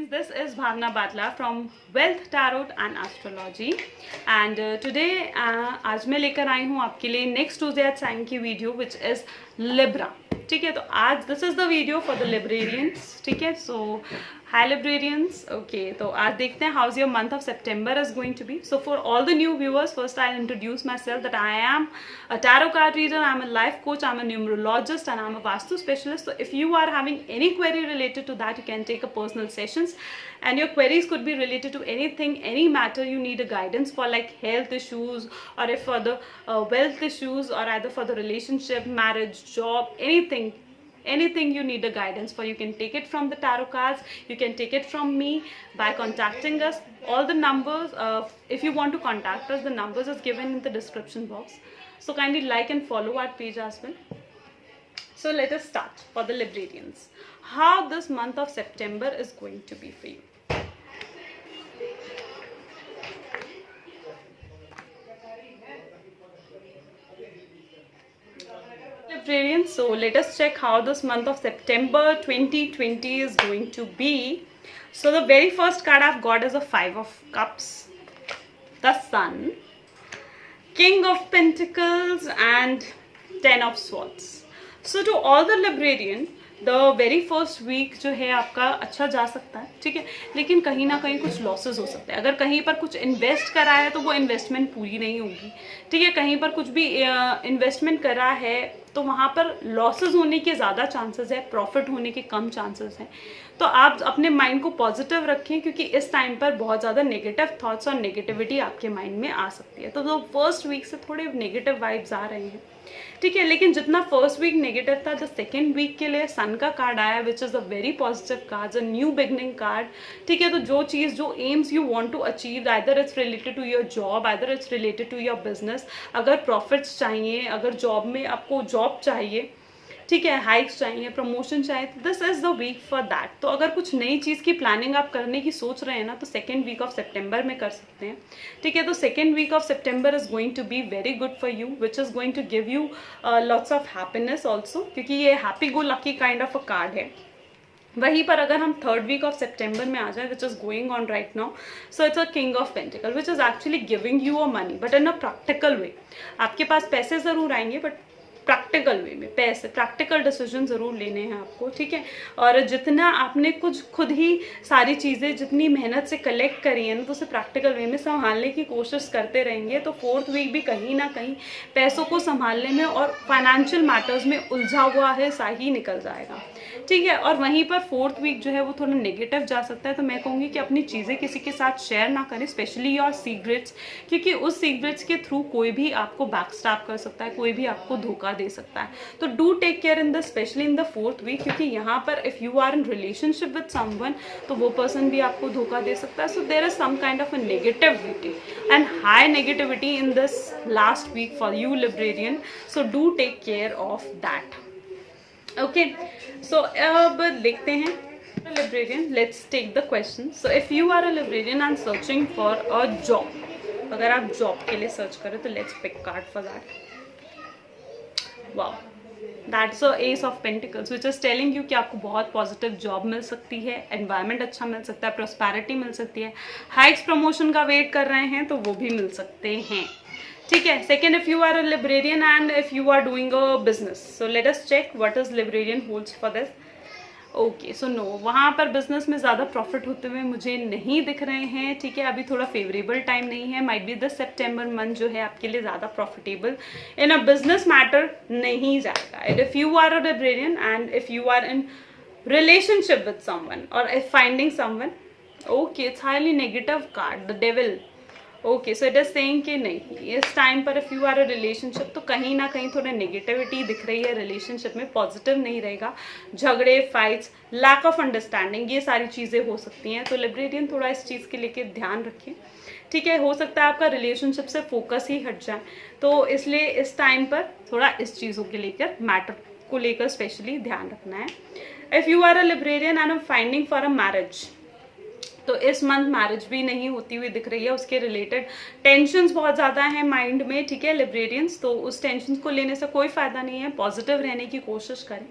Librarians, this is Bhavna Batla from Wealth Tarot and Astrology and today आज मैं लेकर आई हूँ आपके लिए नेक्स्ट ज़ोडिएक साइन की वीडियो विच इज़ लिब्रा. ठीक है, तो आज this is the video for the librarians. ठीक है, सो हाई लिब्रेरियंस. ओके, तो आज देखते हैं how is your month of September is going to be. So for all the new viewers, first I introduce myself that I am a tarot card reader, I'm a life coach, I'm a numerologist and I'm a vastu specialist. So if you are having any query related to that, you can take a personal sessions and your queries could be related to anything, any matter you need a guidance for, like health issues or if for the wealth issues or either for the relationship, marriage, job, anything you need a guidance for. You can take it from the tarot cards, you can take it from me by contacting us. All the numbers, if you want to contact us, the numbers is given in the description box. So kindly like and follow our page as well. So let us start for the librarians. How this month of September is going to be for you. Librarians, so let us check how this month of September 2020 is going to be. So the very first card I've got is a 5 of Cups, the Sun, King of Pentacles and 10 of Swords. So to all the librarian, the very first week जो है आपका अच्छा जा सकता है. ठीक है, लेकिन कहीं ना कहीं कुछ लॉसेस हो सकते हैं. अगर कहीं पर कुछ इन्वेस्ट करा है तो वो इन्वेस्टमेंट पूरी नहीं होगी. ठीक है, कहीं पर कुछ भी इन्वेस्टमेंट करा है तो वहाँ पर लॉसेस होने के ज़्यादा चांसेस है, प्रॉफिट होने के कम चांसेस हैं. तो आप अपने माइंड को पॉजिटिव रखें क्योंकि इस टाइम पर बहुत ज़्यादा नेगेटिव थॉट्स और नेगेटिविटी आपके माइंड में आ सकती है. तो फर्स्ट वीक से थोड़े नेगेटिव वाइब्स आ रहे हैं. ठीक है, लेकिन जितना फर्स्ट वीक नेगेटिव था, जो सेकेंड वीक के लिए सन का कार्ड आया which is a very positive card, a new beginning card. ठीक है, तो जो चीज़, जो aims you want to achieve, either it's related to your job, either it's related to your business. अगर प्रॉफिट्स चाहिए, अगर जॉब में आपको जॉब चाहिए, ठीक है, हाइक्स चाहिए, प्रमोशन चाहिए, तो this is the week for that. तो अगर कुछ नई चीज़ की प्लानिंग आप करने की सोच रहे हैं ना, तो सेकेंड वीक ऑफ सितंबर में कर सकते हैं. ठीक है, तो second week of September is going to be very good for you which is going to give you lots of happiness also, क्योंकि ये happy go lucky kind of a card है. वहीं पर अगर हम थर्ड वीक ऑफ सितंबर में आ जाए विच is going on right now, so it's a king of pentacle which is actually giving you a money but in a practical way. आपके पास पैसे ज़रूर आएंगे बट प्रैक्टिकल वे में पैसे, प्रैक्टिकल डिसीजन ज़रूर लेने हैं आपको. ठीक है, और जितना आपने कुछ खुद ही सारी चीज़ें जितनी मेहनत से कलेक्ट करी है ना, तो उसे प्रैक्टिकल वे में संभालने की कोशिश करते रहेंगे. तो फोर्थ वीक भी कहीं ना कहीं पैसों को संभालने में और फाइनेंशियल मैटर्स में उलझा हुआ है सा ही निकल जाएगा. ठीक है, और वहीं पर फोर्थ वीक जो है वो थोड़ा नेगेटिव जा सकता है. तो मैं कहूँगी कि अपनी चीज़ें किसी के साथ शेयर ना करें, स्पेशली योर सीक्रेट्स, क्योंकि उस सीक्रेट्स के थ्रू कोई भी आपको बैकस्टैप कर सकता है, कोई भी आपको धोखा दे सकता है. तो do take care in the specially in the fourth week, क्योंकि यहाँ पर if you are in relationship with someone तो वो पर्सन भी आपको धोखा दे सकता है. So there is some kind of a negativity and high negativity in this last week for you librarian. So do take care of that. Okay, so अब देखते हैं librarian. Let's take the question. So if you are a librarian and searching for a job, अगर आप job के लिए search करें तो let's pick card for that. Wow, that's a ace of pentacles which is telling you कि आपको बहुत positive job मिल सकती है, एनवायरनमेंट अच्छा मिल सकता है, प्रॉस्पेरिटी मिल सकती है, हाइक्स प्रमोशन का वेट कर रहे हैं तो वो भी मिल सकते हैं. ठीक है, second if you are a librarian and if you are doing a business, so let us check what is librarian holds for this. Okay, so no, वहाँ पर बिजनेस में ज़्यादा प्रॉफिट होते हुए मुझे नहीं दिख रहे हैं. ठीक है, अभी थोड़ा फेवरेबल टाइम नहीं है. Might be this September month जो है आपके लिए ज़्यादा profitable in a business matter नहीं जाएगा. And if you are a librarian and if you are in relationship with someone और if finding someone, okay, it's highly negative card, the devil. Okay, so it is saying कि नहीं, इस time पर if you are a relationship तो कहीं ना कहीं थोड़ा नेगेटिविटी दिख रही है. रिलेशनशिप में पॉजिटिव नहीं रहेगा, झगड़े, फाइट्स, लैक ऑफ अंडरस्टैंडिंग, ये सारी चीज़ें हो सकती हैं. तो लिब्रेरियन थोड़ा इस चीज़ के लेके ध्यान रखें. ठीक है, हो सकता है आपका रिलेशनशिप से फोकस ही हट जाए, तो इसलिए इस टाइम पर थोड़ा इस चीज़ों के लेकर, मैटर को लेकर स्पेशली ध्यान रखना है. If you are a librarian and I am finding for a marriage, तो इस मंथ मैरिज भी नहीं होती हुई दिख रही है. उसके रिलेटेड टेंशन्स बहुत ज़्यादा हैं माइंड में. ठीक है लिब्रेरियंस, तो उस टेंशन को लेने से कोई फ़ायदा नहीं है. पॉजिटिव रहने की कोशिश करें.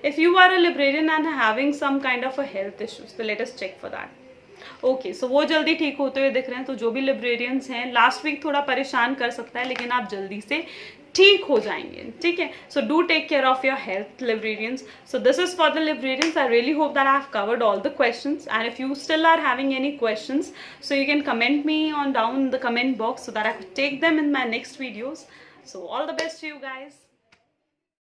if you are a librarian and having some kind of a health issues, so let us check for that. Okay so वो जल्दी ठीक होते हुए दिख रहे हैं, तो जो भी लिब्रेरियंस हैं लास्ट वीक थोड़ा परेशान कर सकता है, लेकिन आप जल्दी से ठीक हो जाएंगे, ठीक है. So do take care of your health librarians. So this is for the librarians. I really hope that I have covered all the questions, and if you still are having any questions, so you can comment me on down the comment box so that I could take them in my next videos. So all the best to you guys.